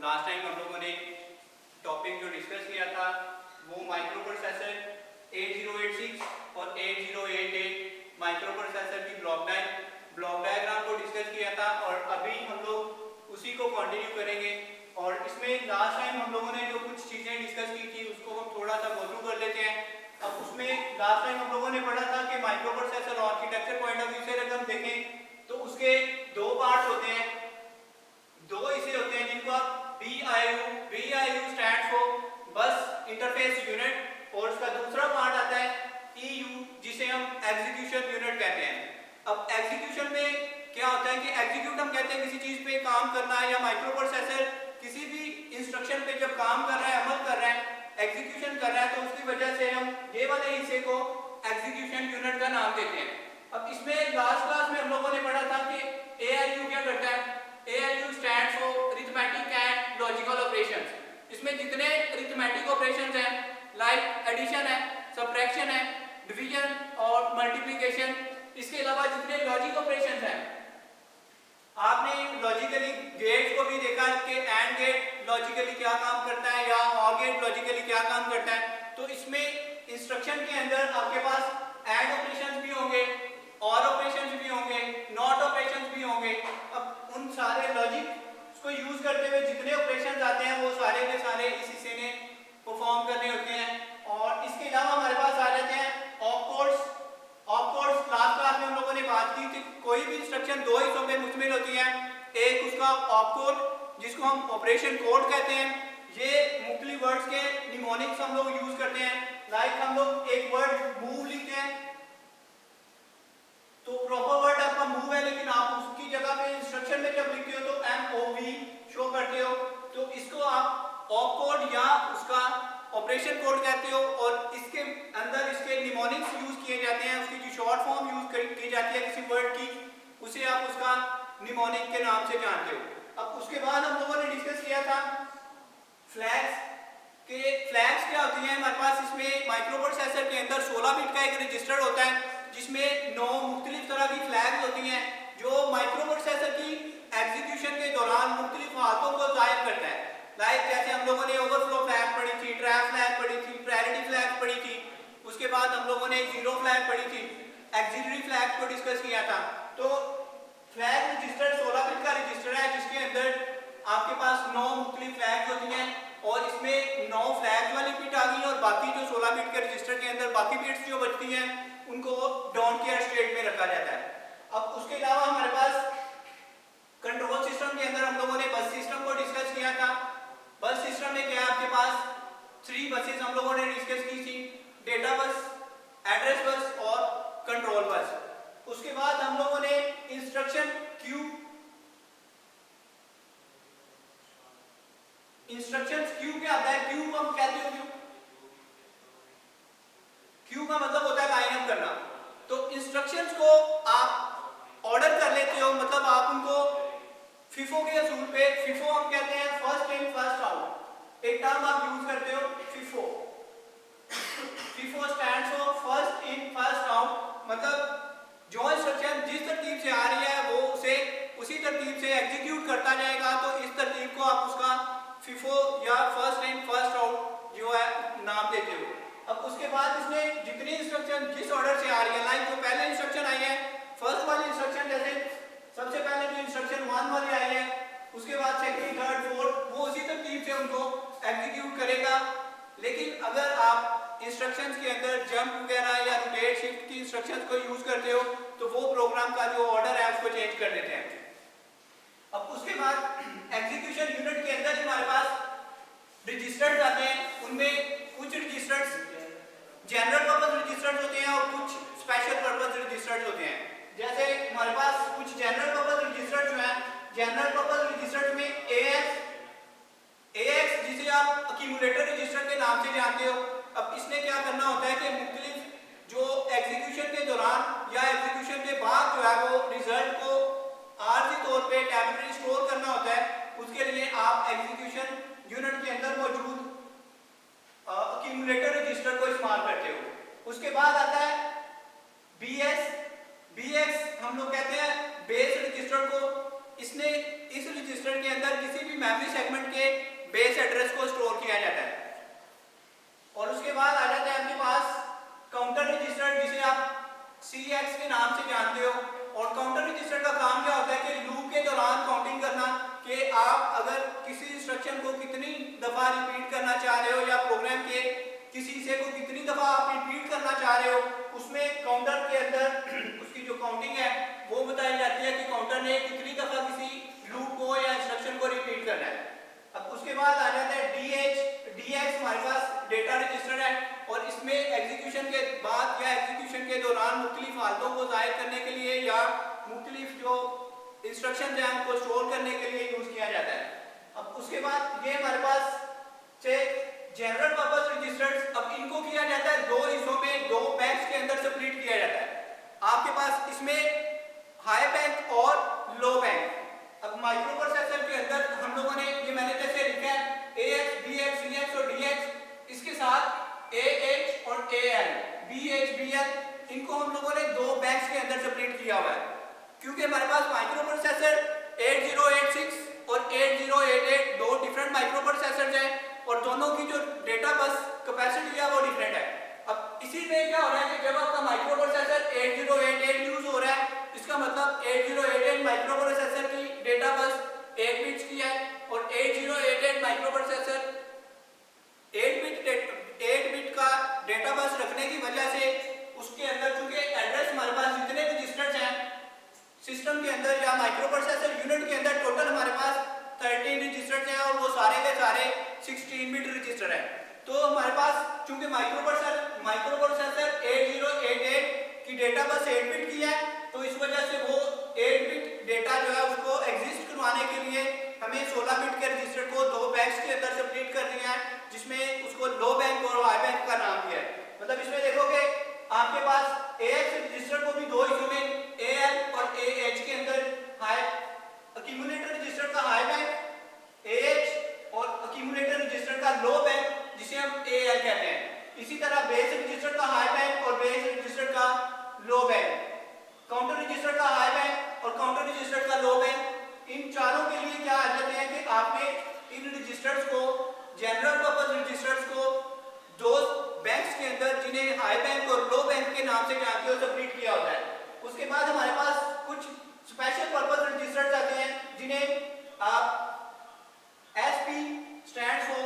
Last time हम लोगों ने टॉपिक जो डिस्कस किया था वो माइक्रो प्रोसेसर 8086 और 8088 माइक्रो प्रोसेसर की ब्लॉक डायग्राम को डिस्कस किया था और अभी हम लोग उसी को कंटिन्यू करेंगे। और इसमें लास्ट टाइम हम लोगों ने जो कुछ चीज़ें डिस्कस की थी उसको हम थोड़ा सा गो थ्रू कर लेते हैं। अब उसमें लास्ट टाइम हम लोगों ने पढ़ा था कि micro processor architecture point of view से अगर हम देखें तो उसके दो पार्ट्स होते हैं, दो हिस्से होते हैं जिनको आप BIU स्टैंड फॉर बस इंटरफेस यूनिट और उसका दूसरा पार्ट आता है EU जिसे हम एग्जीक्यूशन यूनिट कहते हैं। अब एग्जीक्यूशन में क्या होता है कि एग्जीक्यूट हम कहते हैं किसी चीज पे काम करना है, या माइक्रो प्रोसेसर किसी भी इंस्ट्रक्शन पे जब काम कर रहा है, अमल कर रहा है, एग्जीक्यूशन कर रहा है, तो उसकी वजह से हम ये वाले हिस्से को एग्जीक्यूशन यूनिट का नाम देते हैं। अब इसमें लास्ट क्लास में हम लोगों ने पढ़ा था कि ALU क्या करता है। ALU stands for arithmetic and logical operations. इसमें जितने अरिथमेटिक ऑपरेशंस हैं लाइक एडिशन है, सबट्रैक्शन है, डिवीजन और मल्टीप्लिकेशन, इसके अलावा जितने लॉजिक ऑपरेशंस हैं, आपने लॉजिकली गेट्स को भी देखा कि एंड गेट लॉजिकली क्या काम करता है या और गेट लॉजिकली क्या काम करता है। तो इसमें इंस्ट्रक्शन के अंदर आपके पास एंड ऑपरेशंस भी होंगे, और ऑपरेशंस भी होंगे, नॉट ऑपरेशंस भी होंगे। अब उन सारे लॉजिक को यूज करते हुए जितने ऑपरेशंस आते हैं वो सारे के सारे इस हिस्से ने परफॉर्म करने होते हैं। और इसके अलावा हमारे पास आ जाते हैं ऑपकोड्स। लास्ट क्लास में हम लोगों ने बात की थी कोई भी इंस्ट्रक्शन दो हिस्सों में मुश्तमिल होती है। एक उसका ऑपकोड जिसको हम ऑपरेशन कोड कहते हैं, ये मुख्तलिफ वर्ड्स के निमोनिक्स हम लोग यूज करते हैं। लाइक हम लोग एक वर्ड मूव लिखते हैं तो प्रॉपर वर्ड आपका मूव है, लेकिन आप उसकी जगह पे इंस्ट्रक्शन में जब लिखते हो तो MOV शो करते हो, तो इसको आप ऑपकोड या उसका ऑपरेशन कोड कहते हो। और इसके अंदर इसके निमोनिक्स यूज किए जाते हैं, उसकी जो शॉर्ट फॉर्म यूज की जाती है किसी वर्ड की, उसे आप उसका निमोनिक के नाम से जानते हो। अब उसके बाद हम लोगों ने डिस्कस किया था फ्लैग्स के। फ्लैग्स क्या होती हैं हमारे पास, इसमें माइक्रो प्रोसेसर के अंदर 16 बिट का एक रजिस्टर होता है जिसमें 9 मुख्तलिफ तरह की फ्लैग्स होती हैं जो माइक्रो प्रोसेसर की एग्जीक्यूशन के दौरान मुख्तलिफ हालतों को जाहिर करता है। लाइक जैसे हम लोगों ने ओवरफ्लो फ्लैग पढ़ी थी, ट्रैप फ्लैग पढ़ी थी, प्रायोरिटी फ्लैग पढ़ी थी, उसके बाद हम लोगों ने जीरो फ्लैग पढ़ी थी, एक्सिलरी फ्लैग को डिस्कस किया था। तो फ्लैग रजिस्टर 16 बिट का रजिस्टर है जिसके अंदर आपके पास 9 मुख्तलिफ फ्लैग्स होती हैं और इसमें 9 फ्लैग्स वाली बिट आ गई और बाकी जो 16 बिट के रजिस्टर के अंदर बाकी बिट्स जो बचती हैं उनको डोंट केयर स्टेट में रखा जाता है। अब उसके अलावा हमारे पास कंट्रोल सिस्टम के अंदर हम लोगों ने बस सिस्टम को डिस्कस किया था। बस सिस्टम में क्या है, आपके पास 3 बसेस हम लोगों ने डिस्कस की थी, डेटा बस, एड्रेस बस और कंट्रोल बस। उसके बाद हम लोगों ने इंस्ट्रक्शन क्यू क्या होता है, क्यू हम कहते हो क्यू का मतलब होता है लाइन अप करना। तो इंस्ट्रक्शंस को आप ऑर्डर कर लेते हो, मतलब आप उनको FIFO के असूल पे, FIFO हम कहते हैं फर्स्ट इन फर्स्ट आउट, एक टर्म आप यूज करते हो FIFO stands for first in first out, मतलब जो इंस्ट्रक्शन जिस तरतीब से आ रही है वो उसे उसी तरतीब से एग्जीक्यूट करता जाएगा। तो इस तरतीब को आप उसका FIFO या फर्स्ट इन फर्स्ट आउट जो है नाम देते हो। अब उसके बाद इसने जितनी इंस्ट्रक्शन जिस ऑर्डर से आ रही है, लाइक जो पहले इंस्ट्रक्शन आई है फर्स्ट वाली इंस्ट्रक्शन, जैसे सबसे पहले जो इंस्ट्रक्शन 1 वाली आई है, उसके बाद सेकंड, थर्ड, फोर्थ, वो उसी तरतीब से उनको एग्जीक्यूट करेगा। लेकिन अगर आप इंस्ट्रक्शंस के अंदर जंप वगैरह या रोटेट शिफ्ट की इंस्ट्रक्शंस को यूज करते हो तो वो प्रोग्राम का जो ऑर्डर है उसको चेंज कर देते हैं। अब उसके बाद एग्जीक्यूशन यूनिट के अंदर हमारे पास रजिस्टर्स आते हैं, उनमें कुछ रजिस्टर्स जनरल पर्पस रजिस्टर्स होते हैं और कुछ स्पेशल पर्पस रजिस्टर्स होते हैं। जैसे हमारे पास कुछ जनरल पर्पस रजिस्टर्स जो हैं, जनरल पर्पस रजिस्टर्स में AX जिसे आप अक्यूमुलेटर रजिस्टर के नाम से जानते हो। अब इसने क्या करना होता है कि मुख्तलिफ जो एग्जीक्यूशन के दौरान या एग्जीक्यूशन के बाद जो है वो रिजल्ट को आर्जी तौर पे टेम्परेरी स्टोर करना होता है। उसके लिए आप एग्जीक्यूशन यूनिट के अंदर मौजूद अक्यूमुलेटर रजिस्टर को इस्तेमाल करते हो। उसके बाद आता है BX हम लोग कहते हैं बेस रजिस्टर को, इसने इस रजिस्टर के अंदर किसी भी मेमोरी सेगमेंट के बेस एड्रेस को स्टोर किया जाता है। और उसके बाद आ जाता है आपके पास काउंटर रजिस्टर, जिसे आप CX के नाम से जानते हो। और काउंटर रजिस्टर का काम क्या होता है कि लूप के दौरान काउंटिंग करना, कि आप अगर किसी इंस्ट्रक्शन को कितनी दफा रिपीट करना चाह रहे हो या प्रोग्राम के किसी हिस्से को कितनी दफा आप रिपीट करना चाह रहे हो, उसमें काउंटर के अंदर उसकी जो काउंटिंग है वो बताई जाती है कि काउंटर ने कितनी दफा किसी लूप को या इंस्ट्रक्शन को रिपीट करना है। अब उसके बाद आ जाता है DX हमारे पास डेटा रजिस्टर है, और इसमें एग्जीक्यूशन के बाद या एग्जीक्यूशन के दौरान मुख्तलिफ हालतों को जाहिर करने के लिए या मुख्तलिफ जो इंस्ट्रक्शन है उनको स्टोर करने के लिए यूज किया जाता है। अब उसके बाद ये हमारे पास से जनरल पर्पस रजिस्टर्स, अब इनको किया जाता है दो हिस्सों में, दो बैंक्स के अंदर स्प्लिट किया जाता है। आपके पास इसमें हाई बैंक और लो बैंक। अब माइक्रो प्रोसेसर के अंदर हम लोगों ने ये मैंने जैसे लिखा है AX, BX, CX और DX, इसके साथ AH और AL, BH, BL, इनको हम लोगों ने दो बैंक्स के अंदर स्प्लिट किया हुआ है, क्योंकि हमारे पास माइक्रो प्रोसेसर 8086 और 8088 दो डिफरेंट माइक्रो प्रोसेसर हैं, और दोनों की जो डेटा बस कैपेसिटी है वो डिफरेंट है। अब इसी में क्या हो रहा है कि जब आपका माइक्रो प्रोसेसर 8088 यूज हो रहा है, इसका मतलब 8088 माइक्रो प्रोसेसर की डेटा बस 8 बिट्स की है, और 8088 माइक्रो प्रोसेसर 8 बिट का डेटा बस रखने की वजह से उसके अंदर चूंकि एड्रेस हमारे पास जितने रजिस्टर्स हैं सिस्टम के अंदर या माइक्रो प्रोसेसर यूनिट के अंदर टोटल हमारे पास 13 रजिस्टर्स हैं, और वो सारे के सारे 16 बिट रजिस्टर है। तो हमारे पास चूंकि माइक्रो प्रोसेसर 8088 की डेटा बस 8 बिट की है, तो इस वजह से वो 8 बिट डेटा जो है उसको एग्जिस्ट करवाने के लिए हमें 16 बिट के रजिस्टर को दो बैंक्स के अंदर स्प्लिट कर दिया है, जिसमें उसको लो बैंक और हाई बैंक का नाम दिया है। मतलब इसमें देखोगे आपके पास AX रजिस्टर को भी दो हिस्सों में AL और AH के अंदर हाई अक्यूमुलेटर रजिस्टर का हाई बैंक, AH और अक्यूमुलेटर रजिस्टर का लो बैंक जिसे हम AL कहते हैं। इसी तरह बेस रजिस्टर का हाई बैंक और बेस रजिस्टर का लो बैंक, काउंटर रजिस्टर का हाई बैंक और काउंटर रजिस्टर का लो बैंक, इन चारों के लिए क्या आ जाते हैं कि आपने इन रजिस्टर्स को जनरल पर्पस रजिस्टर्स को दो बैंक्स के अंदर जिन्हें हाई बैंक और लो बैंक के नाम से जानते हो स्प्लिट किया होता है। उसके बाद हमारे पास कुछ स्पेशल पर्पस रजिस्टर्स आते हैं जिन्हें आप SP stands for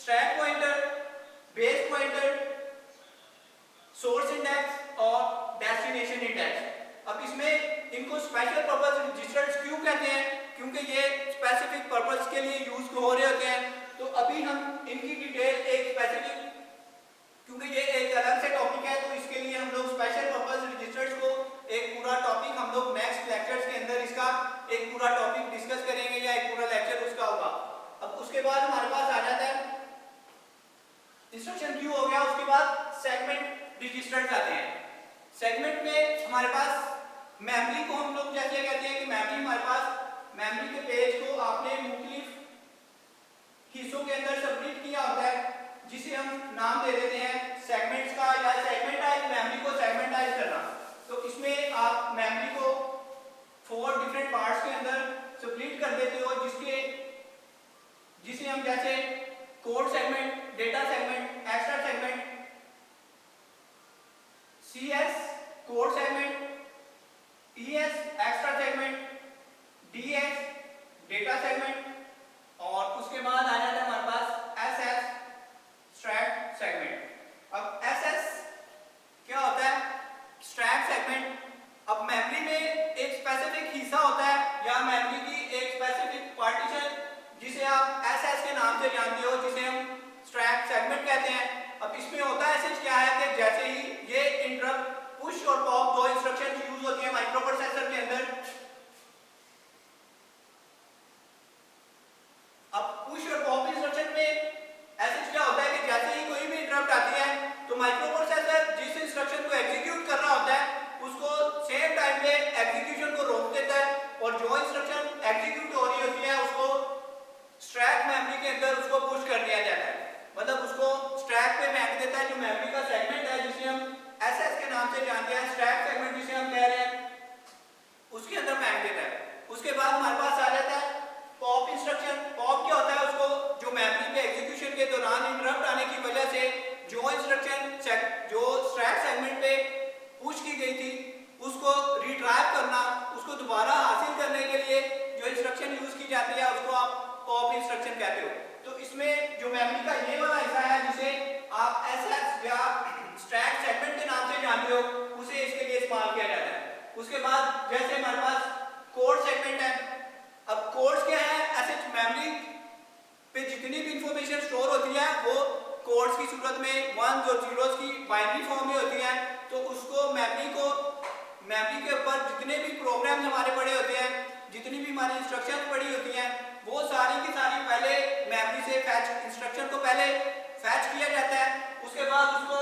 stack pointer, base pointer, source index और डेस्टिनेशन इंडेक्स। अब इसमें इनको स्पेशल पर्पस रजिस्टर्स क्यों कहते हैं? क्योंकि ये स्पेसिफिक पर्पस के लिए यूज हो रहे होते हैं। तो अभी हम इनकी डिटेल एक स्पेसिफिक, क्योंकि ये एक अलग से टॉपिक है, तो इसके लिए हम लोग स्पेशल पर्पस रजिस्टर्स को एक पूरा टॉपिक हम लोग नेक्स्ट लेक्चर्स के अंदर इसका एक पूरा टॉपिक डिस्कस करेंगे या एक पूरा लेक्चर उसका होगा। अब उसके बाद हमारे पास आ जाता है इंस्ट्रक्शन क्यू हो गया, उसके बाद सेगमेंट रजिस्टर्स आते हैं। सेगमेंट में हमारे पास मेमोरी को हम लोग जैसे कहते हैं कि मेमोरी हमारे पास मेमोरी के पेज को आपने मुख्तलिफ हिस्सों के अंदर स्प्लिट किया होता है, जिसे हम नाम दे देते हैं सेगमेंट्स का, या सेगमेंटाइज मेमोरी को सेगमेंटाइज करना। तो इसमें आप मेमोरी को 4 डिफरेंट पार्ट्स के अंदर स्प्लिट कर देते हो, जिसे हम जैसे code segment, data segment, extra segment, CS code segment, ES extra segment, DS data segment, और उसके बाद आ जाता है हमारे पास SS स्ट्रैक सेगमेंट। अब SS क्या होता है? स्ट्रैक सेगमेंट। अब मेमोरी में एक स्पेसिफिक हिस्सा होता है या मेमोरी की एक स्पेसिफिक पार्टीशन जिसे आप SS के नाम से जानते हो, जिसे हम स्ट्रैक सेगमेंट कहते हैं। अब इसमें होता है ऐसे क्या है कि जैसे ही ये इंटरप्ट पुश और पॉप दो इंस्ट्रक्शन यूज होती है माइक्रो प्रोसेसर के अंदर। अब पुश और पॉप इंस्ट्रक्शन में ऐसे क्या होता है कि जैसे ही कोई भी इंटरप्ट आती है तो माइक्रो प्रोसेसर जिस इंस्ट्रक्शन को एग्जीक्यूट कर रहा होता है उसको सेम टाइम पे एग्जीक्यूशन को रोक देता है, और जो इंस्ट्रक्शन एग्जीक्यूट हो रही होती है उसको स्ट्रैक मेमोरी के अंदर उसको पुश कर दिया जाता है। मतलब उसको स्ट्रैक पे फेंक देता है, जो मेमोरी का सेगमेंट है जिसे हम SS के नाम से जानते हैं, स्ट्रैक सेगमेंट जिसे हम कह रहे हैं, उसके बाद जैसे हमारे पास कोड सेगमेंट है। अब कोड्स क्या है, ऐसे मेमोरी पे जितनी भी इंफॉर्मेशन स्टोर होती है वो कोड्स की सूरत में वंस और जीरोस की बाइनरी फॉर्म में होती है। तो उसको मेमोरी के ऊपर जितने भी प्रोग्राम्स हमारे पड़े होते हैं, जितनी भी हमारी इंस्ट्रक्शंस पड़ी होती हैं, वो सारी की सारी पहले मेमोरी से फैच इंस्ट्रक्शन को पहले फैच किया जाता है, उसके बाद उसको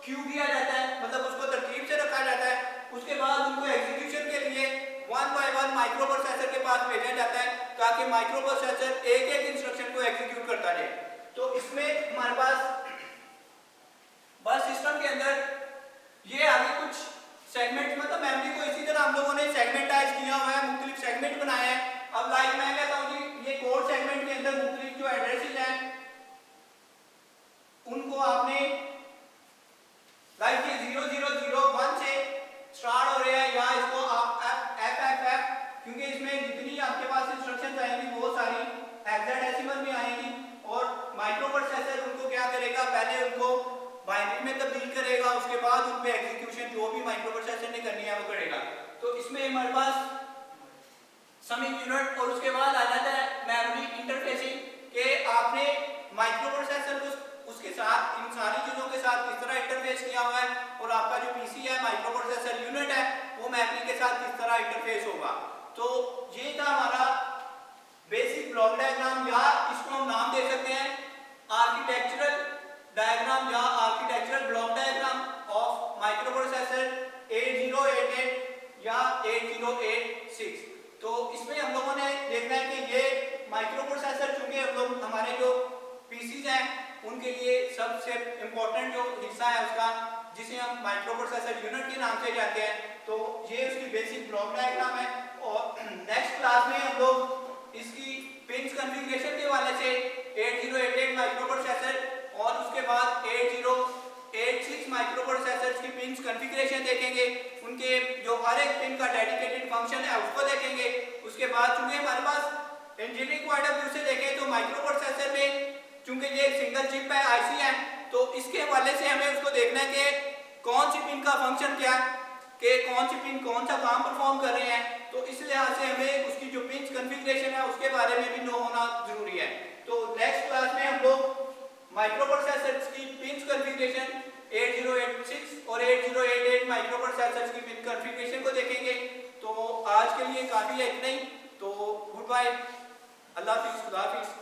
क्यू किया जाता है, मतलब उसको तरतीब से रखा जाता है। उसके बाद उनको एग्जीक्यूशन के लिए one by one micro processor के पास भेजा जाता है ताकि माइक्रो प्रोसेसर एक एक इंस्ट्रक्शन को एग्जीक्यूट करता रहे। तो इसमें हमारे पास बस सिस्टम के अंदर ये आगे कुछ सेगमेंट, मतलब मेमोरी को इसी तरह हम लोगों ने सेगमेंटाइज किया हुआ है, मुख्तलिफ सेगमेंट बनाए हैं। अब लाइक मैं कहता हूँ कि ये कोड सेगमेंट के अंदर मुख्तलिफ जो एड्रेसेस हैं उनको आपने लाइक ये 0001 से स्टार्ट हो रहे हैं, या इसको आप FFF, क्योंकि इसमें जितनी आपके पास इंस्ट्रक्शंस आएंगी वो सारी हेक्साडेसिमल में आएंगी और माइक्रो प्रोसेसर उनको क्या करेगा, पहले उनको बाइनरी में तब्दील करेगा, उसके बाद उन पे एग्जीक्यूशन जो भी माइक्रो प्रोसेसर ने करनी है वो करेगा। तो इसमें हमारे पास समिंग यूनिट और उसके बाद आ जाता है मेमोरी इंटरफेसिंग के आपने माइक्रो प्रोसेसर को उसके साथ इन सारी चीजों के साथ किस तरह इंटरफेस किया हुआ है, और आपका जो पीसी है माइक्रो प्रोसेसर यूनिट है वो मेमोरी के साथ किस तरह इंटरफेस होगा। तो ये था हमारा बेसिक ब्लॉक डायग्राम, या इसको हम नाम दे सकते हैं आर्किटेक्चरल डायग्राम या architectural block diagram of micro processor 8088 या 8086। तो इसमें हम लोगों ने देखना है कि ये माइक्रो प्रोसेसर, चूंकि हम लोग हमारे जो पीसीज हैं उनके लिए सबसे इम्पोर्टेंट जो हिस्सा है उसका, जिसे हम माइक्रो प्रोसेसर यूनिट के नाम से जानते हैं, तो ये उसकी बेसिक ब्लॉक डायग्राम है। और नेक्स्ट क्लास में हम लोग इसकी पिन्स कॉन्फ़िगरेशन के हवाले से 8088 माइक्रो प्रोसेसर और उसके बाद 8086 माइक्रो प्रोसेसर की पिन्स कॉन्फ़िगरेशन देखेंगे, उनके जो हर एक पिन का डेडिकेटेड फंक्शन है उसको देखेंगे। उसके बाद चूंकि हमारे पास इंजीनियरिंग पॉइंट ऑफ व्यू से देखें तो माइक्रो प्रोसेसर में चूंकि ये एक सिंगल चिप है, आईसी है, तो इसके हवाले से हमें उसको देखना है कि कौन सी पिन का फंक्शन क्या है, कि कौन सी पिन कौन सा काम परफॉर्म कर रहे हैं। तो इस लिहाज से हमें उसकी जो पिन कॉन्फ़िगरेशन है उसके बारे में भी नो होना जरूरी है। तो नेक्स्ट क्लास में हम लोग माइक्रो प्रोसेसर की पिन कॉन्फ़िगरेशन 8086 और 8088 माइक्रो प्रोसेसर की पिन कॉन्फ़िगरेशन को देखेंगे। तो आज के लिए काफ़ी है इतना ही। तो गुड बाय, अल्लाह हाफिज़, खुदा हाफिज़।